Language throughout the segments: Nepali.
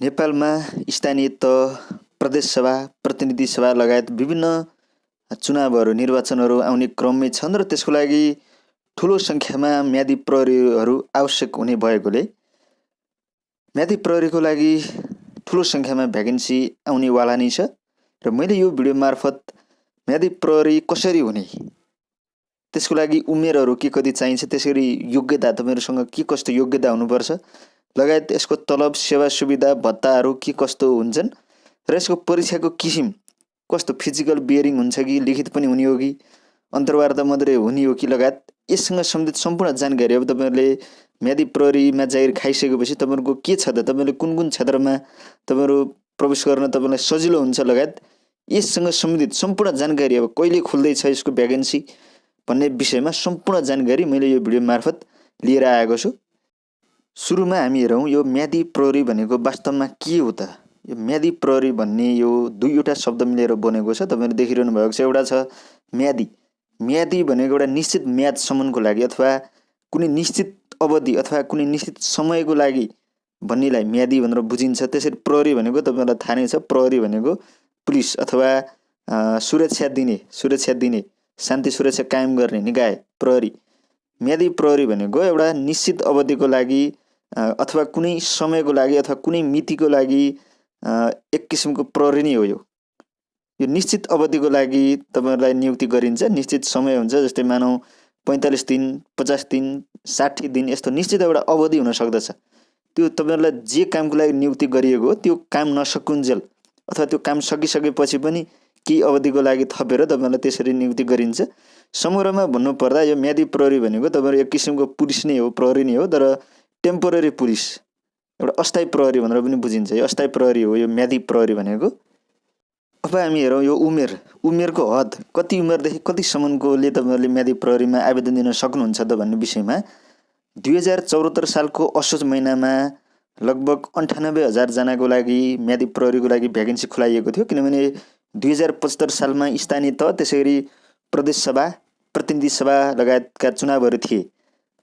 नेपालमा स्थानीय तह, प्रदेश सभा, प्रतिनिधि सभा लगायत विभिन्न चुनावहरू निर्वाचनहरू आउने क्रममै छन् र त्यसको लागि ठुलो सङ्ख्यामा म्यादी प्रहरीहरू आवश्यक हुने भएकोले म्यादी प्रहरीको लागि ठुलो सङ्ख्यामा भ्याकेन्सी आउनेवाला नै छ र मैले यो भिडियो मार्फत म्यादी प्रहरी कसरी हुने, त्यसको लागि उमेरहरू के कति चाहिन्छ, त्यसरी योग्यता तपाईँहरूसँग के कस्तो योग्यता हुनुपर्छ लगायत यसको तलब, सेवा सुविधा, भत्ताहरू के कस्तो हुन्छन् र यसको परीक्षाको किसिम कस्तो फिजिकल बियरिङ हुन्छ कि लिखित पनि हुने हो कि अन्तर्वार्ता मात्रै हुने हो कि लगायत यससँग सम्बन्धित सम्पूर्ण जानकारी अब तपाईँहरूले म्यादी प्रहरीमा जागिर खाइसकेपछि तपाईँहरूको के छ त, तपाईँले कुन कुन क्षेत्रमा तपाईँहरू प्रवेश गर्न तपाईँलाई सजिलो हुन्छ लगायत यससँग सम्बन्धित सम्पूर्ण जानकारी अब कहिले खुल्दैछ यसको भ्याकेन्सी भन्ने विषयमा सम्पूर्ण जानकारी मैले यो भिडियो मार्फत लिएर आएको छु। सुरुमा हामी हेरौँ यो म्यादी प्रहरी भनेको वास्तवमा के हो त। यो म्यादी प्रहरी भन्ने यो दुईवटा शब्द मिलेर बनेको छ, तपाईँले देखिरहनु भएको छ। एउटा छ म्यादी, म्यादी भनेको एउटा निश्चित म्यादसम्मको लागि अथवा कुनै निश्चित अवधि अथवा कुनै निश्चित समयको लागि भन्नेलाई म्यादी भनेर बुझिन्छ। त्यसरी प्रहरी भनेको तपाईँलाई थाहा नै छ, प्रहरी भनेको पुलिस अथवा सुरक्षा दिने शान्ति सुरक्षा कायम गर्ने निकाय प्रहरी। म्यादी प्रहरी भनेको एउटा निश्चित अवधिको लागि अथवा कुनै समयको लागि अथवा कुनै मितिको लागि एक किसिमको प्रहरी नै हो। यो निश्चित अवधिको लागि तपाईँहरूलाई नियुक्ति गरिन्छ, निश्चित समय हुन्छ। जस्तै मानौँ 45 दिन, 50 दिन, 60 दिन यस्तो निश्चित एउटा अवधि हुन सक्दछ। त्यो तपाईँहरूलाई जे कामको लागि नियुक्ति गरिएको हो त्यो काम नसकुन्जेल अथवा त्यो काम सकिसकेपछि पनि केही अवधिको लागि थपेर तपाईँहरूलाई त्यसरी नियुक्ति गरिन्छ। समग्रमा भन्नुपर्दा यो म्यादी प्रहरी भनेको तपाईँहरू एक किसिमको पुलिस नै हो, प्रहरी नै हो, तर टेम्पोररी पुलिस, एउटा अस्थायी प्रहरी भनेर पनि बुझिन्छ। यो अस्थायी प्रहरी हो यो म्यादी प्रहरी भनेको। अब हामी हेरौँ यो उमेरको हद कति उमेरदेखि कतिसम्मकोले तपाईँहरूले म्यादी प्रहरीमा आवेदन दिन सक्नुहुन्छ त भन्ने विषयमा 2074 सालको असोज महिनामा लगभग 98,000 जनाको लागि म्यादी प्रहरीको लागि भ्याकेन्सी खुलाइएको थियो। किनभने 2075 सालमा स्थानीय तह, त्यसै गरी प्रदेश सभा, प्रतिनिधि सभा लगायतका चुनावहरू थिए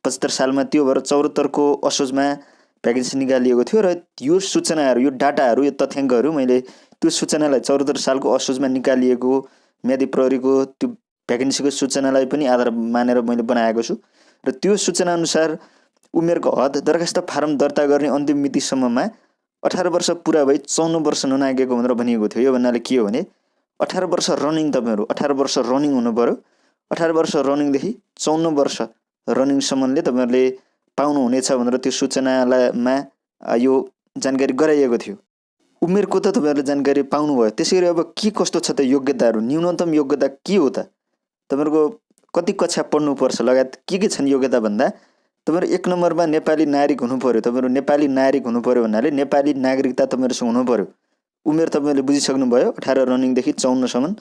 75 सालमा। त्यो भएर 74को असोजमा भ्याकेन्सी निकालिएको थियो र यो सूचनाहरू, यो डाटाहरू, यो तथ्याङ्कहरू मैले त्यो सूचनालाई 74 सालको असोजमा निकालिएको म्यादी प्रहरीको त्यो भ्याकेन्सीको सूचनालाई पनि आधार मानेर मैले बनाएको छु। र त्यो सूचनाअनुसार उमेरको हद दरखास्त फारम दर्ता गर्ने अन्तिम मितिसम्ममा 18 वर्ष पुरा भई 54 वर्ष ननागेको भनेर भनिएको थियो। यो भन्नाले के हो भने 18 वर्ष रनिङ, तपाईँहरू 18 वर्ष रनिङ हुनु पर्यो। 18 वर्ष रनिङदेखि 54 वर्ष रनिङसम्मले तपाईँहरूले पाउनुहुनेछ भनेर त्यो सूचनामा यो जानकारी गराइएको थियो। उमेरको त तपाईँहरूले जानकारी पाउनुभयो। त्यसै गरी अब के कस्तो छ त योग्यताहरू, न्यूनतम योग्यता के हो त, तपाईँहरूको कति कक्षा पढ्नुपर्छ लगायत के छन् योग्यता भन्दा तपाईँहरू 1 नम्बरमा नेपाली नागरिक हुनु पर्यो। तपाईँहरू नेपाली नागरिक हुनु पर्यो भन्नाले नेपाली नागरिकता तपाईँहरूसँग हुनु पर्यो। उमेर तपाईँहरूले बुझिसक्नुभयो, 18 रनिङदेखि 54सम्म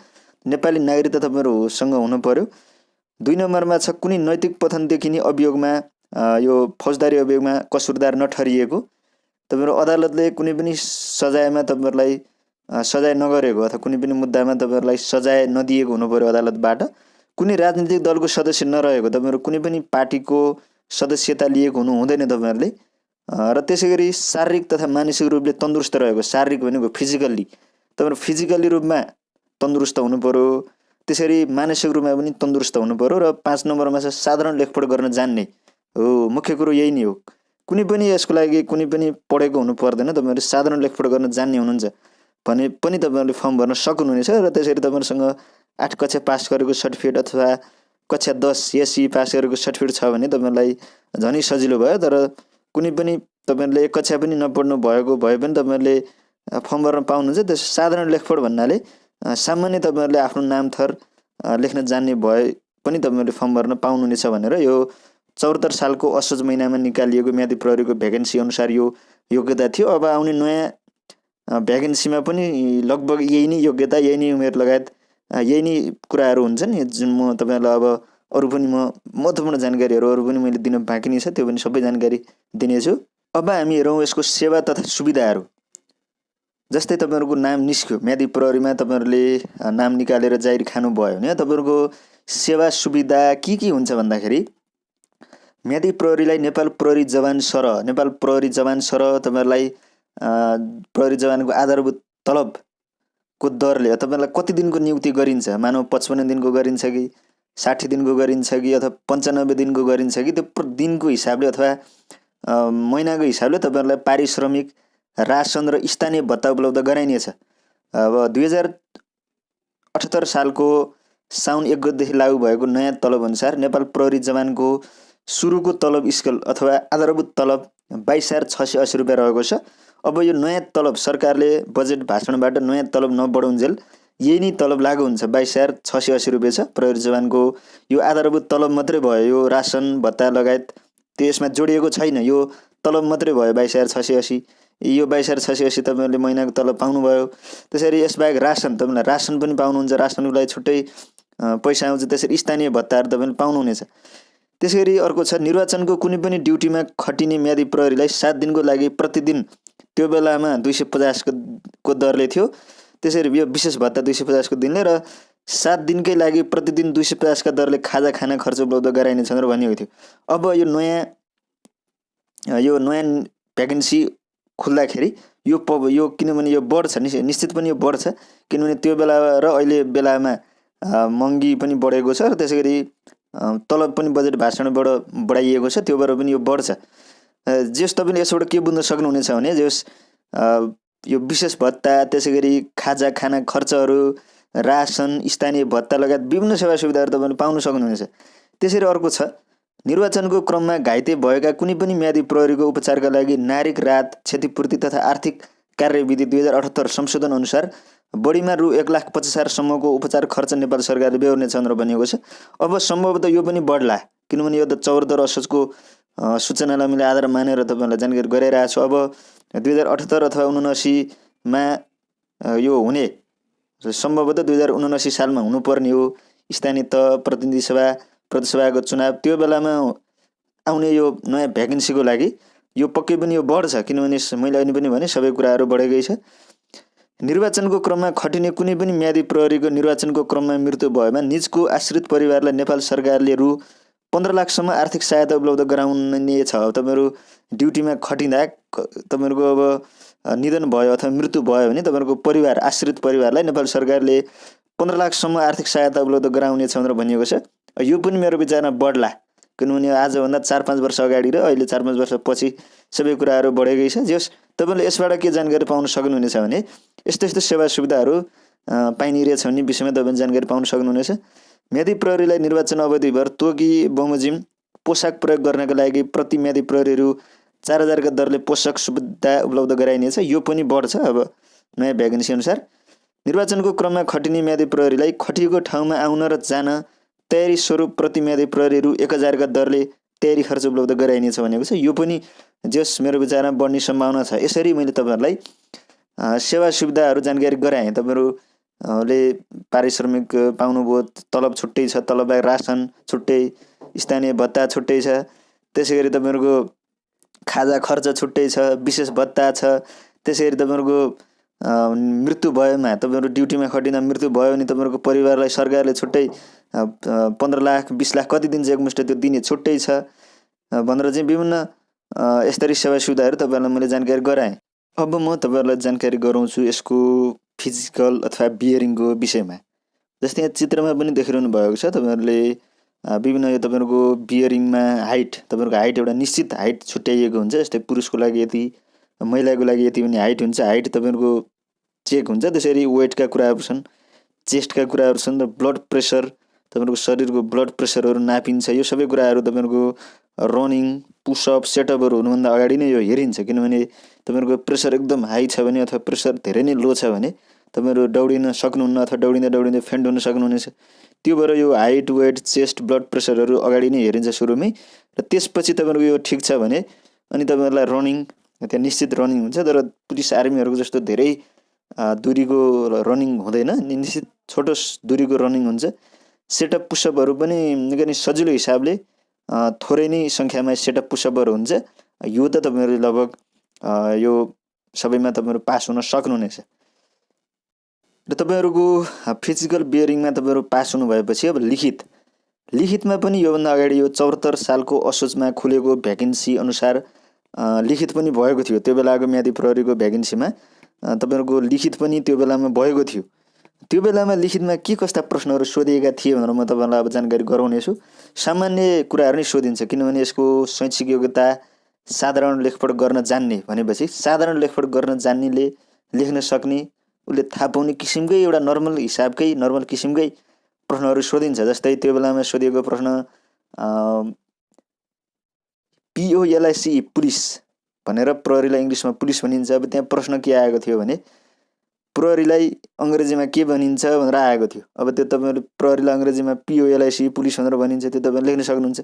नेपाली नागरिकता तपाईँहरूसँग हुनु पर्यो। 2 नम्बरमा छ कुनै नैतिक पठन देखिने अभियोगमा, यो फौजदारी अभियोगमा कसुरदार नठहरिएको, तपाईँहरू अदालतले कुनै पनि सजायमा तपाईँहरूलाई सजाय नगरेको अथवा कुनै पनि मुद्दामा तपाईँहरूलाई सजाय नदिएको हुनु पर्यो अदालतबाट। कुनै राजनीतिक दलको सदस्य नरहेको, तपाईँहरू कुनै पनि पार्टीको सदस्यता लिएको हुनु हुँदैन तपाईँहरूले। र त्यसै गरी शारीरिक तथा मानसिक रूपले तन्दुरुस्त रहेको, शारीरिक भनेको फिजिकल्ली, तपाईँहरू फिजिकल्ली रूपमा तन्दुरुस्त हुनु पर्यो। त्यसरी मानसिक रूपमा पनि तन्दुरुस्त हुनु पर्यो। र 5 नम्बरमा छ साधारण लेखपढ गर्न जान्ने हो। मुख्य कुरो यही नै हो। कुनै पनि यसको लागि कुनै पनि पढेको हुनु पर्दैन, तपाईँहरू साधारण लेखपढ गर्न जान्ने हुनुहुन्छ भने पनि तपाईँहरूले फर्म भर्न सक्नुहुनेछ। र त्यसरी तपाईँहरूसँग 8 कक्षा पास गरेको सर्टिफिकेट अथवा कक्षा 10 एससी पास गरेको सर्टिफिकेट छ भने तपाईँहरूलाई झनै सजिलो भयो। तर कुनै पनि तपाईँहरूले 1 कक्षा पनि नपढ्नु भएको भए पनि तपाईँहरूले फर्म भर्न पाउनुहुन्छ। त्यस साधारण लेखपढ भन्नाले सामान्य तपाईँहरूले आफ्नो नाम थर लेख्न जान्ने भए पनि तपाईँहरूले फर्म भर्न पाउनुहुनेछ भनेर यो 74 सालको असोज महिनामा निकालिएको म्यादी प्रहरीको भ्याकेन्सी अनुसार यो योग्यता थियो। अब आउने नयाँ भ्याकेन्सीमा पनि लगभग यही नै योग्यता, यही नै उमेर लगायत यही नै कुराहरू हुन्छन्, जुन म तपाईँहरूलाई अब अरू पनि महत्त्वपूर्ण जानकारीहरू अरू पनि मैले दिन बाँकी नै छ, त्यो पनि सबै जानकारी दिनेछु। अब हामी हेरौँ यसको सेवा तथा सुविधाहरू। जस्तै तपाईँहरूको नाम निस्क्यो म्यादी प्रहरीमा, तपाईँहरूले नाम निकालेर जागिर खानुभयो भने तपाईँहरूको सेवा सुविधा के हुन्छ भन्दाखेरि म्यादी प्रहरीलाई नेपाल प्रहरी जवान सरह तपाईँहरूलाई प्रहरी जवानको आधारभूत तलबको दरले तपाईँलाई कति दिनको नियुक्ति गरिन्छ, मानव 55 दिनको गरिन्छ कि 60 दिनको गरिन्छ कि अथवा 95 दिनको गरिन्छ कि त्यो दिनको हिसाबले अथवा महिनाको हिसाबले तपाईँहरूलाई पारिश्रमिक, रासन र स्थानीय भत्ता उपलब्ध गराइनेछ। अब 2078 सालको साउन 1 गतेदेखि लागू भएको नयाँ तलब अनुसार नेपाल प्रहरी जवानको सुरुको तलब स्केल अथवा आधारभूत तलब 22,680 रुपियाँ रहेको छ। अब यो नयाँ तलब सरकारले बजेट भाषणबाट नयाँ तलब नबढाउन्जेल यही नै तलब लागू हुन्छ। 22,680 रुपियाँ छ प्रहरी जवानको। यो आधारभूत तलब मात्रै भयो, यो रासन भत्ता लगायत त्यसमा जोडिएको छैन, यो तलब मात्रै भयो 22,680। यो 22,680 तपाईँले महिनाको तलब पाउनुभयो। त्यसरी यसबाहेक रासन, तपाईँलाई रासन पनि पाउनुहुन्छ, रासनको लागि छुट्टै पैसा आउँछ। त्यसरी स्थानीय भत्ताहरू तपाईँले पाउनुहुनेछ। त्यसरी अर्को छ, निर्वाचनको कुनै पनि ड्युटीमा खटिने म्यादी प्रहरीलाई 7 दिनको लागि प्रतिदिन त्यो बेलामा 250 को दरले थियो। त्यसरी यो विशेष भत्ता 250 को दिनले र 7 दिनकै लागि प्रतिदिन 250 का दरले खाजा खाना खर्च उपलब्ध गराइने भनेर भनिएको थियो। अब यो नयाँ भ्याकेन्सी खुल्दाखेरि यो किनभने यो बढ्छ, निश्चित पनि यो बढ्छ, किनभने त्यो बेला र अहिले बेलामा महँगी पनि बढेको छ र त्यसै गरी तलब पनि बजेट भाषणबाट बढाइएको छ, त्यो भएर पनि यो बढ्छ। जस तपाईँले यसबाट के बुझ्न सक्नुहुनेछ भने यो विशेष भत्ता, त्यसै गरी खाजा खाना खर्चहरू, रासन, स्थानीय भत्ता लगायत विभिन्न सेवा सुविधाहरू तपाईँले पाउन सक्नुहुनेछ। त्यसरी अर्को छ, निर्वाचनको क्रममा घाइते भएका कुनै पनि म्यादी प्रहरीको उपचारका लागि नागरिक राहत, क्षतिपूर्ति तथा आर्थिक कार्यविधि 2078 संशोधन अनुसार बढीमा रु 1,50,000 सम्मको उपचार खर्च नेपाल सरकारले बेहोर्नेछ भनेर भनिएको छ। अब सम्भवतः यो पनि बढ्ला, किनभने यो त 74 असोजको सूचनालाई मैले आधार मानेर तपाईँलाई जानकारी गराइरहेको छु। अब 2078 अथवा 79मा यो हुने, सम्भवतः 2079 सालमा हुनुपर्ने हो स्थानीय तह, प्रतिनिधि सभा, प्रदेशसभाको चुनाव। त्यो बेलामा आउने यो नयाँ भ्याकेन्सीको लागि यो पक्कै पनि यो बढ्छ, किनभने मैले अहिले पनि भने सबै कुराहरू बढेकै छ। निर्वाचनको क्रममा खटिने कुनै पनि म्यादी प्रहरीको निर्वाचनको क्रममा मृत्यु भएमा निजको आश्रित परिवारलाई नेपाल सरकारले रु 15 लाखसम्म आर्थिक सहायता उपलब्ध गराउने छ। तपाईँहरू ड्युटीमा खटिँदा तपाईँहरूको अब निधन भयो अथवा मृत्यु भयो भने तपाईँहरूको परिवार, आश्रित परिवारलाई नेपाल सरकारले 15 लाखसम्म आर्थिक सहायता उपलब्ध गराउनेछ भनेर भनिएको छ। यो पनि मेरो विचारमा बढ्ला, किनभने आजभन्दा 4-5 वर्ष अगाडि र अहिले 4-5 वर्षपछि सबै कुराहरू बढेकै छ। जस तपाईँले यसबाट के जानकारी पाउन सक्नुहुनेछ भने यस्तो सेवा सुविधाहरू पाइनेरहेछ भन्ने विषयमा तपाईँले जानकारी पाउन सक्नुहुनेछ। म्यादी प्रहरीलाई निर्वाचन अवधिभर तोकी बमोजिम पोसाक प्रयोग गर्नका लागि प्रति म्यादी प्रहरीहरू 4,000 का दरले पोसाक सुविधा उपलब्ध गराइनेछ। यो पनि बढ्छ अब नयाँ भ्याकेन्सी अनुसार। निर्वाचनको क्रममा खटिने म्यादी प्रहरीलाई खटिएको ठाउँमा आउन र जान तयारी स्वरूप प्रति म्यादी प्रहरीहरू 1,000 का दरले तयारी खर्च उपलब्ध गराइनेछ भनेको छ। यो पनि जस मेरो विचारमा बढ्ने सम्भावना छ। यसरी मैले तपाईँहरूलाई सेवा सुविधाहरू जानकारी गराएँ। तपाईँहरूले पारिश्रमिक पाउनुभयो, तलब छुट्टै छ, तलब बाहेक रासन छुट्टै, स्थानीय भत्ता छुट्टै छ, त्यसै गरी तपाईँहरूको खाजा खर्च छुट्टै छ, विशेष भत्ता छ। त्यसै गरी तपाईँहरूको मृत्यु भएमा, तपाईँहरू ड्युटीमा खटिँदा मृत्यु भयो भने तपाईँहरूको परिवारलाई सरकारले छुट्टै 15 लाख 20 लाख कति दिन्छ एकमुष्ट त्यो दिने छुट्टै छ भनेर चाहिँ विभिन्न यस्तरी सेवा सुविधाहरू तपाईँहरूलाई मैले जानकारी गराएँ। अब म तपाईँहरूलाई जानकारी गराउँछु यसको फिजिकल अथवा बियरिङको विषयमा। जस्तै यहाँ चित्रमा पनि देखिरहनु भएको छ, तपाईँहरूले विभिन्न यो तपाईँहरूको बियरिङमा हाइट, तपाईँहरूको हाइट एउटा निश्चित हाइट छुट्याइएको हुन्छ। जस्तै पुरुषको लागि यति, महिलाको लागि यति भन्ने हाइट हुन्छ। हाइट तपाईँहरूको चेक हुन्छ। त्यसरी वेटका कुराहरू छन्, चेस्टका कुराहरू छन् र ब्लड प्रेसर, तपाईँहरूको शरीरको ब्लड प्रेसरहरू नापिन्छ। यो सबै कुराहरू तपाईँहरूको रनिङ, पुसअप, सेटअपहरू हुनुभन्दा अगाडि नै यो हेरिन्छ, किनभने तपाईँहरूको प्रेसर एकदम हाई छ भने अथवा प्रेसर धेरै नै लो छ भने तपाईँहरू दौडिन सक्नुहुन्न अथवा दौडिँदै फेन्ट हुन सक्नुहुनेछ। त्यो भएर यो हाइट, वेट, चेस्ट, ब्लड प्रेसरहरू अगाडि नै हेरिन्छ सुरुमै, र त्यसपछि तपाईँहरूको यो ठिक छ भने अनि तपाईँहरूलाई रनिङ, त्यहाँ निश्चित रनिङ हुन्छ। तर पुलिस आर्मीहरूको जस्तो धेरै दुरीको रनिङ हुँदैन, निश्चित छोटो दुरीको रनिङ हुन्छ। सेटअप पुसअपहरू पनि निकै नै सजिलो हिसाबले थोरै नै सङ्ख्यामा सेटअप पुसअपहरू हुन्छ। यो त तपाईँहरू लगभग यो सबैमा तपाईँहरू पास हुन सक्नुहुनेछ। र तपाईँहरूको फिजिकल बियरिङमा तपाईँहरू पास हुनु भएपछि अब लिखितमा पनि योभन्दा अगाडि यो 74 सालको असोजमा खुलेको भ्याकेन्सी अनुसार लिखित पनि भएको थियो त्यो बेलाको म्यादी प्रहरीको भ्याकेन्सीमा तपाईँहरूको लिखित पनि त्यो बेलामा भएको थियो। त्यो बेलामा लिखितमा के कस्ता प्रश्नहरू सोधिएका थिए भनेर म तपाईँलाई अब जानकारी गराउनेछु। सामान्य कुराहरू नै सोधिन्छ किनभने यसको शैक्षिक योग्यता साधारण लेखपढ गर्न जान्ने भनेपछि साधारण लेखपढ गर्न जान्नेले लेख्न सक्ने उसले थाहा पाउने किसिमकै एउटा नर्मल हिसाबकै नर्मल किसिमकै प्रश्नहरू सोधिन्छ। जस्तै त्यो बेलामा सोधिएको प्रश्न POLICE पुलिस भनेर प्रहरीलाई इङ्ग्लिसमा पुलिस भनिन्छ। अब त्यहाँ प्रश्न के आएको थियो भने प्रहरीलाई अङ्ग्रेजीमा के भनिन्छ भनेर आएको थियो। अब त्यो तपाईँले प्रहरीलाई अङ्ग्रेजीमा POLICE पुलिस भनेर भनिन्छ त्यो तपाईँले लेख्न सक्नुहुन्छ।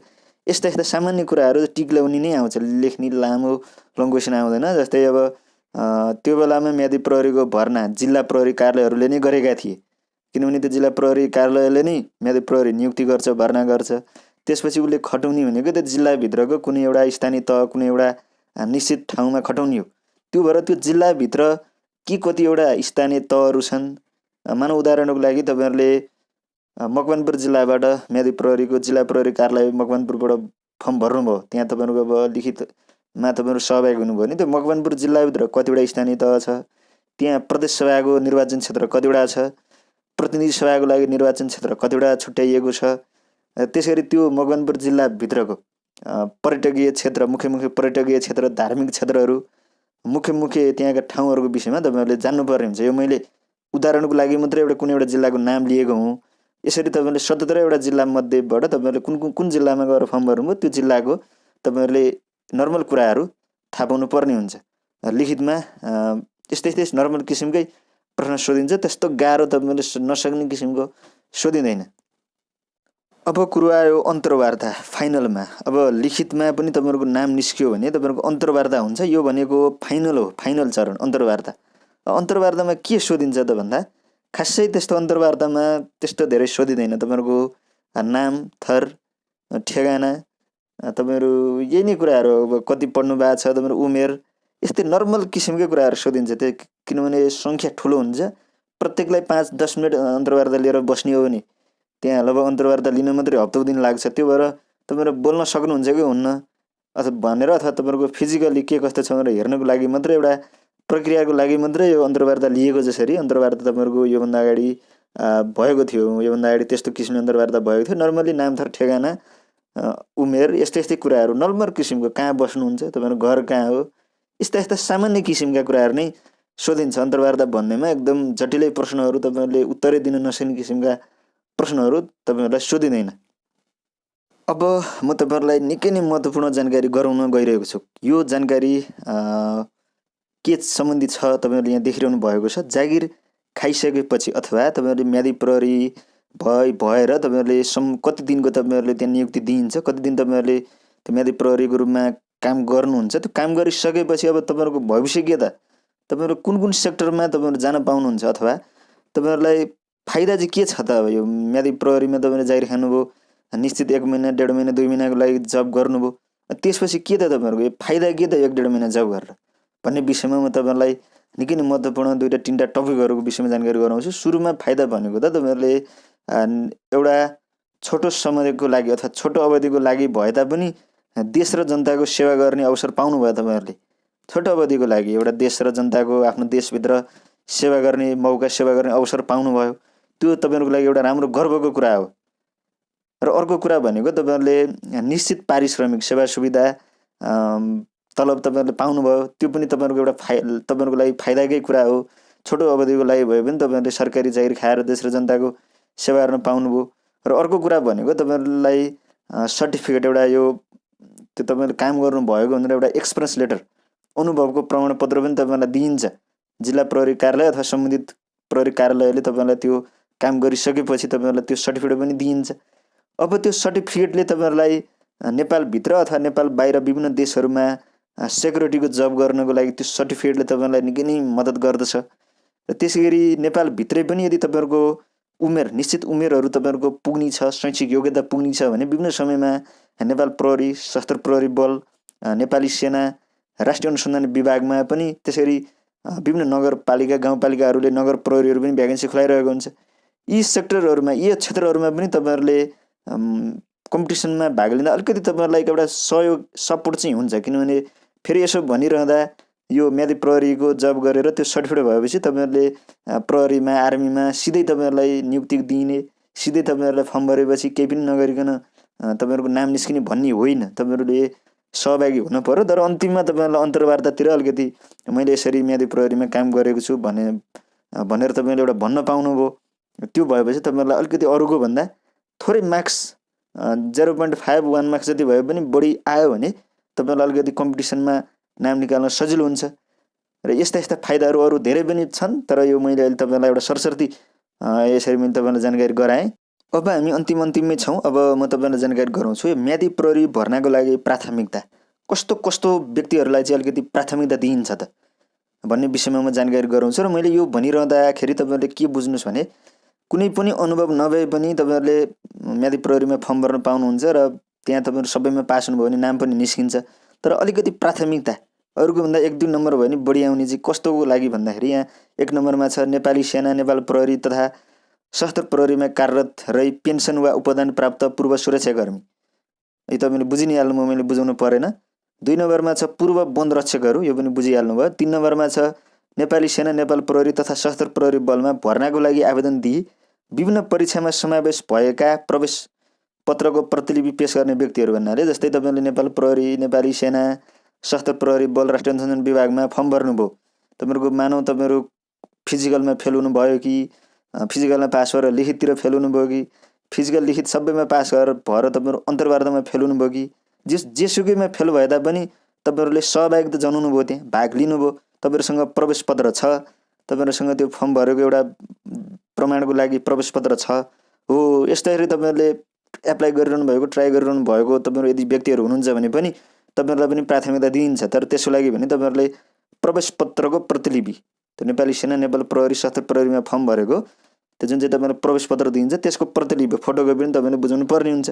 यस्ता यस्ता सामान्य कुराहरू टिक लगाउने नै आउँछ, लेख्ने लामो लङ्गुवेसन आउँदैन। जस्तै अब त्यो बेलामा म्यादी प्रहरीको भर्ना जिल्ला प्रहरी कार्यालयहरूले नै गरेका थिए किनभने त्यो जिल्ला प्रहरी कार्यालयले नै म्यादी प्रहरी नियुक्ति गर्छ, भर्ना गर्छ। त्यसपछि उसले खटाउने भनेको त्यो जिल्लाभित्रको कुनै एउटा स्थानीय तह कुनै एउटा निश्चित ठाउँमा खटाउने हो। त्यो भएर त्यो जिल्लाभित्र के कतिवटा स्थानीय तहहरू छन्। मानव उदाहरणको लागि तपाईँहरूले मकवानपुर जिल्लाबाट म्यादी प्रहरीको जिल्ला प्रहरी कार्यालय मकवानपुरबाट फर्म भर्नुभयो, त्यहाँ तपाईँहरूको अब लिखितमा तपाईँहरू सहभागी हुनुभयो भने त्यो मकवानपुर जिल्लाभित्र कतिवटा स्थानीय तह छ, त्यहाँ प्रदेश सभाको निर्वाचन क्षेत्र कतिवटा छ, प्रतिनिधि सभाको लागि निर्वाचन क्षेत्र कतिवटा छुट्याइएको छ। त्यसरी त्यो मकवानपुर जिल्लाभित्रको पर्यटकीय क्षेत्र मुख्य मुख्य पर्यटकीय क्षेत्र धार्मिक क्षेत्रहरू मुख्य मुख्य त्यहाँका ठाउँहरूको विषयमा तपाईँहरूले जान्नुपर्ने हुन्छ। यो मैले उदाहरणको लागि मात्रै एउटा कुनै एउटा जिल्लाको नाम लिएको हुँ। यसरी तपाईँले 17वटा जिल्लामध्येबाट तपाईँहरूले कुन कुन कुन जिल्लामा गएर फर्म भर्नुभयो त्यो जिल्लाको तपाईँहरूले नर्मल कुराहरू थाहा पाउनु पर्ने हुन्छ। लिखितमा यस्तै यस्तै नर्मल किसिमकै प्रश्न सोधिन्छ, त्यस्तो गाह्रो तपाईँले नसक्ने किसिमको सोधिँदैन। अब कुरो आयो अन्तर्वार्ता फाइनलमा। अब लिखितमा पनि तपाईँहरूको नाम निस्क्यो भने तपाईँहरूको अन्तर्वार्ता हुन्छ। यो भनेको फाइनल हो, फाइनल चरण अन्तर्वार्ता। अन्तर्वार्तामा के सोधिन्छ त भन्दा खासै त्यस्तो अन्तर्वार्तामा त्यस्तो धेरै सोधिँदैन। तपाईँहरूको नाम, थर, ठेगाना, तपाईँहरू यही नै कुराहरू, अब कति पढ्नु भएको छ, तपाईँहरू उमेर, यस्तै नर्मल किसिमकै कुराहरू सोधिन्छ। त्यो किनभने सङ्ख्या ठुलो हुन्छ, प्रत्येकलाई 5-10 मिनट अन्तर्वार्ता लिएर बस्ने हो भने त्यहाँ लगभग अन्तर्वार्ता लिन मात्रै हप्तौँ दिन लाग्छ। त्यो भएर तपाईँहरू बोल्न सक्नुहुन्छ कि हुन्न अथवा भनेर अथवा तपाईँहरूको फिजिकली के कस्तो छ भनेर हेर्नको लागि मात्रै एउटा प्रक्रियाको लागि मात्रै यो अन्तर्वार्ता लिएको। जसरी अन्तर्वार्ता तपाईँहरूको योभन्दा अगाडि भएको थियो, योभन्दा अगाडि त्यस्तो किसिमले अन्तर्वार्ता भएको थियो। नर्मली नाम, थर, ठेगाना, उमेर, यस्तै यस्तै कुराहरू नर्मल किसिमको, कहाँ बस्नुहुन्छ, तपाईँहरू घर कहाँ हो, यस्ता यस्ता सामान्य किसिमका कुराहरू नै सोधिन्छ। अन्तर्वार्ता भन्नेमा एकदम जटिलै प्रश्नहरू तपाईँहरूले उत्तरै दिन नसक्ने किसिमका प्रश्नहरू तपाईँहरूलाई सोधिँदैन। अब म तपाईँहरूलाई निकै नै महत्त्वपूर्ण जानकारी गराउन गइरहेको छु। यो जानकारी के सम्बन्धित छ तपाईँहरूले यहाँ देखिरहनु भएको छ। जागिर खाइसकेपछि अथवा तपाईँहरूले म्यादी प्रहरी भएर तपाईँहरूले कति दिनको तपाईँहरूले त्यहाँ नियुक्ति दिइन्छ, कति दिन तपाईँहरूले त्यो म्यादी प्रहरीको रूपमा काम गर्नुहुन्छ। त्यो काम गरिसकेपछि अब तपाईँहरूको भविष्य के त, तपाईँहरू कुन कुन सेक्टरमा तपाईँहरू जान पाउनुहुन्छ अथवा तपाईँहरूलाई फाइदा चाहिँ के छ त। अब यो म्यादी प्रहरीमा तपाईँले जागिर खानुभयो, निश्चित 1 महिना 1.5 महिना 2 महिनाको लागि जब गर्नुभयो, त्यसपछि के त तपाईँहरूको यो फाइदा के त 1-1.5 महिना जब गरेर भन्ने विषयमा म तपाईँहरूलाई निकै नै महत्त्वपूर्ण 2-3टा टपिकहरूको विषयमा जानकारी गराउँछु। सुरुमा फाइदा भनेको त तपाईँहरूले एउटा छोटो समयको लागि अथवा छोटो अवधिको लागि भए तापनि देश र जनताको सेवा गर्ने अवसर पाउनुभयो। तपाईँहरूले छोटो अवधिको लागि एउटा देश र जनताको आफ्नो देशभित्र सेवा गर्ने मौका, सेवा गर्ने अवसर पाउनुभयो। त्यो तपाईँहरूको लागि एउटा राम्रो गर्वको कुरा हो। र अर्को कुरा भनेको तपाईँहरूले निश्चित पारिश्रमिक सेवा सुविधा तलब तपाईँहरूले पाउनुभयो। त्यो पनि तपाईँहरूको एउटा तपाईँहरूको लागि फाइदाकै कुरा हो। छोटो अवधिको लागि भए पनि तपाईँहरूले सरकारी जागिर खाएर देश र जनताको सेवा गर्न पाउनुभयो। र अर्को कुरा भनेको तपाईँहरूलाई सर्टिफिकेट एउटा यो त्यो तपाईँले काम गर्नुभएको भनेर एउटा एक्सपिरियन्स लेटर, अनुभवको प्रमाणपत्र पनि तपाईँलाई दिइन्छ। जिल्ला प्रहरी कार्यालय अथवा सम्बन्धित प्रहरी कार्यालयले तपाईँलाई त्यो काम गरिसकेपछि तपाईँहरूलाई त्यो सर्टिफिकेट पनि दिइन्छ। अब त्यो सर्टिफिकेटले तपाईँहरूलाई नेपालभित्र अथवा नेपाल बाहिर विभिन्न देशहरूमा सेक्युरिटीको जब गर्नको लागि त्यो सर्टिफिकेटले तपाईँलाई निकै नै मद्दत गर्दछ। र त्यसै गरी नेपालभित्रै पनि यदि तपाईँहरूको उमेर, निश्चित उमेरहरू तपाईँहरूको पुग्ने छ, शैक्षिक योग्यता पुग्ने छ भने विभिन्न समयमा नेपाल प्रहरी, सशस्त्र प्रहरी बल, नेपाली सेना, राष्ट्रिय अनुसन्धान विभागमा पनि त्यसरी विभिन्न नगरपालिका गाउँपालिकाहरूले नगर प्रहरीहरू पनि भ्याकेन्सी खुलाइरहेको हुन्छ। यी सेक्टरहरूमा, यी क्षेत्रहरूमा पनि तपाईँहरूले कम्पिटिसनमा भाग लिँदा अलिकति तपाईँहरूलाई एउटा सहयोग, सपोर्ट चाहिँ हुन्छ। किनभने फेरि यसो भनिरहँदा यो म्यादी प्रहरीको जब गरेर त्यो सर्टिफिकेट भएपछि तपाईँहरूले प्रहरीमा आर्मीमा सिधै तपाईँहरूलाई नियुक्ति दिइने, सिधै तपाईँहरूलाई फर्म भरेपछि केही पनि नगरिकन तपाईँहरूको नाम निस्किने भन्ने होइन। तपाईँहरूले सहभागी हुनु पर्यो। तर अन्तिममा तपाईँहरूलाई अन्तर्वार्तातिर अलिकति मैले यसरी म्यादी प्रहरीमा काम गरेको छु भनेर तपाईँले एउटा भन्न पाउनुभयो। त्यो भएपछि तपाईँहरूलाई अलिकति अरूको भन्दा थोरै मार्क्स 0.51 मार्क्स जति भए पनि बढी आयो भने तपाईँलाई अलिकति कम्पिटिसनमा नाम निकाल्न सजिलो हुन्छ। र यस्ता यस्ता फाइदाहरू अरू धेरै पनि छन्, तर यो मैले अहिले तपाईँलाई एउटा सरसर्ती यसरी मैले तपाईँलाई जानकारी गराएँ। अब हामी अन्तिममै छौँ। अब म तपाईँलाई जानकारी गराउँछु यो म्यादी प्रहरी भर्नाको लागि प्राथमिकता कस्तो कस्तो व्यक्तिहरूलाई चाहिँ अलिकति प्राथमिकता दिइन्छ त भन्ने विषयमा म जानकारी गराउँछु। र मैले यो भनिरहँदाखेरि तपाईँहरूले के बुझ्नुहोस् भने कुनै पनि अनुभव नभए पनि तपाईँहरूले म्यादी प्रहरीमा फर्म भर्न पाउनुहुन्छ र त्यहाँ तपाईँहरू सबैमा पास हुनुभयो भने नाम पनि निस्किन्छ। तर अलिकति प्राथमिकता अरूको भन्दा 1-2 नम्बर भयो भने बढी आउने चाहिँ कस्तोको लागि भन्दाखेरि यहाँ 1 नम्बरमा छ नेपाली सेना, नेपाल प्रहरी तथा सशस्त्र प्रहरीमा कार्यरत रही पेन्सन वा उपदान प्राप्त पूर्व सुरक्षाकर्मी। यो तपाईँले बुझि नै हाल्नुभयो, मैले बुझाउनु परेन। 2 नम्बरमा छ पूर्व वन रक्षकहरू, यो पनि बुझिहाल्नुभयो। 3 नम्बरमा छ नेपाली सेना, नेपाल प्रहरी तथा सशस्त्र प्रहरी बलमा भर्नाको लागि आवेदन दिई विभिन्न परीक्षामा समावेश भएका प्रवेश पत्रको प्रतिलिपि पेश गर्ने व्यक्तिहरू भन्नाले जस्तै तपाईँले नेपाल प्रहरी, नेपाली सेना, सशस्त्र प्रहरी बल, राष्ट्रिय अनुसन्धान विभागमा फर्म भर्नुभयो। तपाईँहरूको मानौ तपाईँहरू फिजिकलमा फेल हुनुभयो कि फिजिकलमा पास भएर लिखिततिर फेल हुनुभयो कि फिजिकल लिखित सबैमा पास भएर तपाईँहरू अन्तर्वार्तामा फेल हुनुभयो कि जेसुकैमा फेल भए तापनि तपाईँहरूले सहभागिता जनाउनु भयो, त्यहाँ भाग लिनुभयो, तपाईँहरूसँग प्रवेश पत्र छ, तपाईँहरूसँग त्यो फर्म भरेको एउटा प्रमाणको लागि प्रवेश पत्र छ हो। यस्तै तपाईँहरूले एप्लाई गरिरहनु भएको, ट्राई गरिरहनु भएको तपाईँहरू यदि व्यक्तिहरू हुनुहुन्छ भने पनि तपाईँहरूलाई पनि प्राथमिकता दिइन्छ। तर त्यसको लागि भने तपाईँहरूले प्रवेश पत्रको प्रतिलिपि, त्यो नेपाली सेना, नेपाल प्रहरी, सशस्त्र प्रहरीमा फर्म भरेको त्यो जुन चाहिँ तपाईँलाई प्रवेश पत्र दिइन्छ त्यसको प्रतिलिपि फोटोकपी पनि तपाईँले बुझाउनु पर्ने हुन्छ।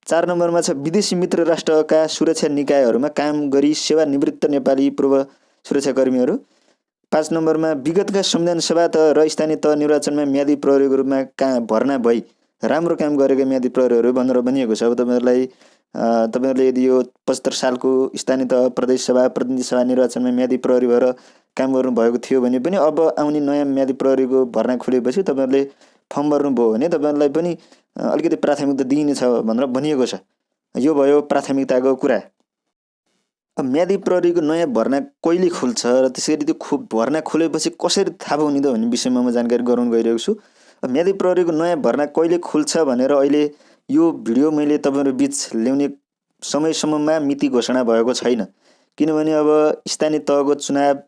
4 नम्बरमा छ विदेशी मित्र राष्ट्रका सुरक्षा निकायहरूमा काम गरी सेवानिवृत्त नेपाली पूर्व सुरक्षाकर्मीहरू। 5 नम्बरमा विगतका संविधान सभा र स्थानीय तह निर्वाचनमा म्यादी प्रहरीको रूपमा भर्ना भई राम्रो काम गरेका म्यादी प्रहरीहरू भनेर भनिएको छ। अब तपाईँहरूले यदि यो 75 सालको स्थानीय तह, प्रदेश सभा, प्रतिनिधि सभा निर्वाचनमा म्यादी प्रहरी भएर काम गर्नुभएको थियो भने पनि अब आउने नयाँ म्यादी प्रहरीको भर्ना खुलेपछि तपाईँहरूले फर्म भर्नुभयो भने तपाईँहरूलाई पनि अलिकति प्राथमिकता दिइनेछ भनेर भनिएको छ। यो भयो प्राथमिकताको कुरा। अब म्यादी प्रहरीको नयाँ भर्ना कहिले खुल्छ र त्यसरी त्यो भर्ना खुलेपछि कसरी थाहा पाउने त भन्ने विषयमा म जानकारी गराउन गइरहेको छु। अब म्यादी प्रहरीको नयाँ भर्ना कहिले खुल्छ भनेर अहिले यो भिडियो मैले तपाईँहरू बिच ल्याउने समयसम्ममा मिति घोषणा भएको छैन, किनभने अब स्थानीय तहको चुनाव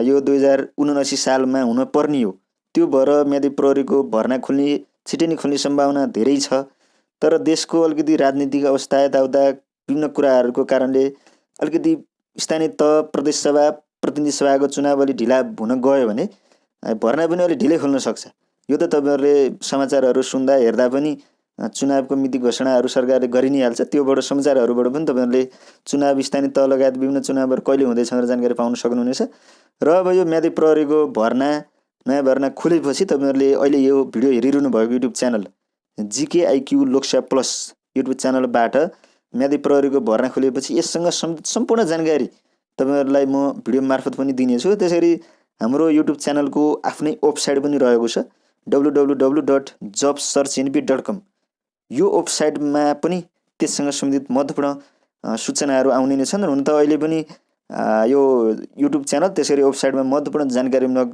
यो 2079 सालमा हुन पर्ने हो। त्यो भएर म्यादी प्रहरीको भर्ना खुल्ने छिटै नै खुल्ने सम्भावना धेरै छ। तर देशको अलिकति राजनीतिक अवस्था यताउता विभिन्न कुराहरूको कारणले अलिकति स्थानीय तह, प्रदेश सभा, प्रतिनिधि सभाको चुनाव अलि ढिला हुन गयो भने भर्ना पनि अलि ढिलै खुल्न सक्छ। यो त तपाईँहरूले समाचारहरू सुन्दा हेर्दा पनि चुनावको मिति घोषणाहरू सरकारले गरि नै हाल्छ। त्योबाट समाचारहरूबाट पनि तपाईँहरूले चुनाव, स्थानीय तह लगायत विभिन्न चुनावहरू कहिले हुँदैछ भनेर जानकारी पाउन सक्नुहुनेछ। र अब यो म्यादी प्रहरीको नयाँ भर्ना खुलेपछि तपाईँहरूले अहिले यो भिडियो हेरिरहनु भएको YouTube channel GKIQ Lok Sewa plus YouTube च्यानलबाट म्यादी प्रहरीको भर्ना खुलेपछि यससँग सम्पूर्ण जानकारी तपाईँहरूलाई म भिडियो मार्फत पनि दिनेछु। त्यसरी हाम्रो युट्युब च्यानलको आफ्नै वेबसाइट पनि रहेको छ www.jobsearchnp.com। यो वेबसाइटमा पनि त्यससँग सम्बन्धित महत्त्वपूर्ण सूचनाहरू आउने नै छन्। हुन त अहिले पनि यो युट्युब च्यानल त्यसरी वेबसाइटमा महत्त्वपूर्ण जानकारीमूलक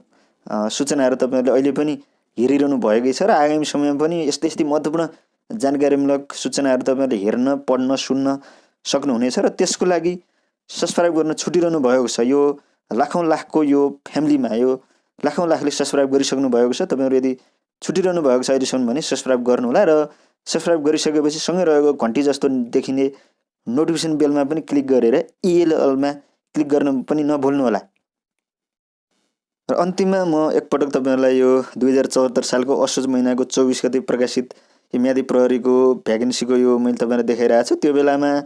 सूचनाहरू तपाईँहरूले अहिले पनि हेरिरहनु भएकै छ र आगामी समयमा पनि यस्तै महत्त्वपूर्ण जानकारीमूलक सूचनाहरू तपाईँहरूले हेर्न, पढ्न, सुन्न सक्नुहुनेछ। र त्यसको लागि सब्सक्राइब गर्न छुटिरहनु भएको छ। यो लाखौँ लाखको यो फ्यामिलीमा यो लाखौँ लाखले सब्सक्राइब गरिसक्नु भएको छ। तपाईँहरू यदि छुटिरहनु भएको छ अहिलेसम्म भने सब्सक्राइब गर्नुहोला र सब्सक्राइब गरिसकेपछि सँगै रहेको घन्टी जस्तो देखिने नोटिफिकेसन बेलमा पनि क्लिक गरेर ELLमा क्लिक गर्न पनि नभुल्नुहोला। र अन्तिममा म एकपटक तपाईँहरूलाई यो 2074 सालको असोज महिनाको 24 गते प्रकाशित यो म्यादी प्रहरीको भ्याकेन्सीको यो मैले तपाईँलाई देखाइरहेको छु। त्यो बेलामा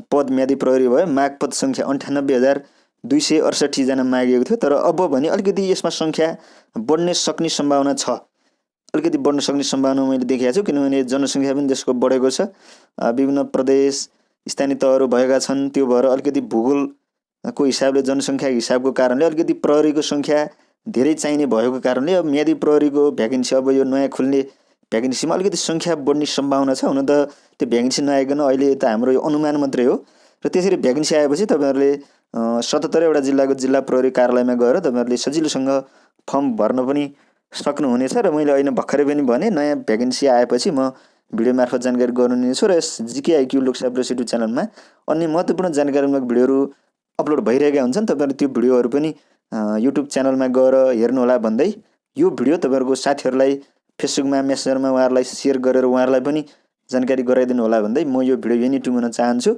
पद म्यादी प्रहरी भयो, माग पद सङ्ख्या 98,268 जना मागिएको थियो। तर अब भने अलिकति यसमा सङ्ख्या बढ्ने सक्ने सम्भावना छ, अलिकति बढ्न सक्ने सम्भावना मैले देखेको छु, किनभने जनसङ्ख्या पनि देशको बढेको छ, विभिन्न प्रदेश स्थानीय तहहरू भएका छन्। त्यो भएर अलिकति भूगोल को हिसाबले जनसङ्ख्याको हिसाबको कारणले अलिकति प्रहरीको सङ्ख्या धेरै चाहिने भएको कारणले अब म्यादी प्रहरीको भ्याकेन्सी अब यो नयाँ खुल्ने भ्याकेन्सीमा अलिकति सङ्ख्या बढ्ने सम्भावना छ। हुन त त्यो भ्याकेन्सी नआइकन अहिले त हाम्रो यो अनुमान मात्रै हो र त्यसरी भ्याकेन्सी आएपछि तपाईँहरूले 77वटा जिल्लाको जिल्ला प्रहरी कार्यालयमा गएर तपाईँहरूले सजिलोसँग फर्म भर्न पनि सक्नुहुनेछ। र मैले अहिले भर्खरै पनि भने नयाँ भ्याकेन्सी आएपछि म भिडियो मार्फत जानकारी गराउने छु र यस GKIQ लोकसेवा प्लस युट्युब च्यानलमा अन्य महत्त्वपूर्ण जानकारीमूलक भिडियोहरू अपलोड भइरहेका हुन्छन्। तपाईँहरूले त्यो भिडियोहरू पनि युट्युब च्यानलमा गएर हेर्नुहोला भन्दै यो भिडियो तपाईँहरूको साथीहरूलाई फेसबुकमा मेसेन्जरमा उहाँहरूलाई सेयर गरेर उहाँहरूलाई पनि जानकारी गराइदिनु होला भन्दै म यो भिडियो यहीँ टुङ्गन चाहन्छु।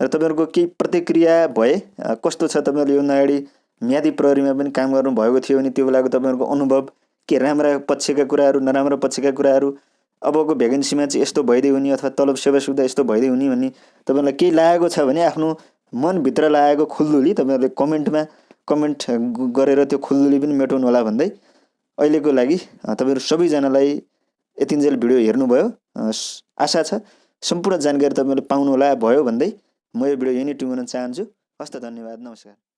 र तपाईँहरूको केही प्रतिक्रिया भए कस्तो छ, तपाईँहरूले यो अगाडि म्यादी प्रहरीमा पनि काम गर्नुभएको थियो भने त्यो बेलाको तपाईँहरूको अनुभव के राम्रा पक्षका कुराहरू नराम्रा पक्षका कुराहरू, अबको भ्याकेन्सीमा चाहिँ यस्तो भइदियो हुने अथवा तलब सेवा सुविधा यस्तो भइदियो हुने भन्ने तपाईँलाई केही लागेको छ भने आफ्नो मनभित्र लागेको खुल्दुली तपाईँहरूले कमेन्ट गरेर त्यो खुल्दुली पनि मेटाउनु होला भन्दै अहिलेको लागि तपाईँहरू सबैजनालाई यतिन्जेल भिडियो हेर्नुभयो आशा छ सम्पूर्ण जानकारी तपाईँहरूले पाउनु होला भयो भन्दै म यो भिडियो यहीँ टुङ्गन चाहन्छु। हस्त, धन्यवाद, नमस्कार।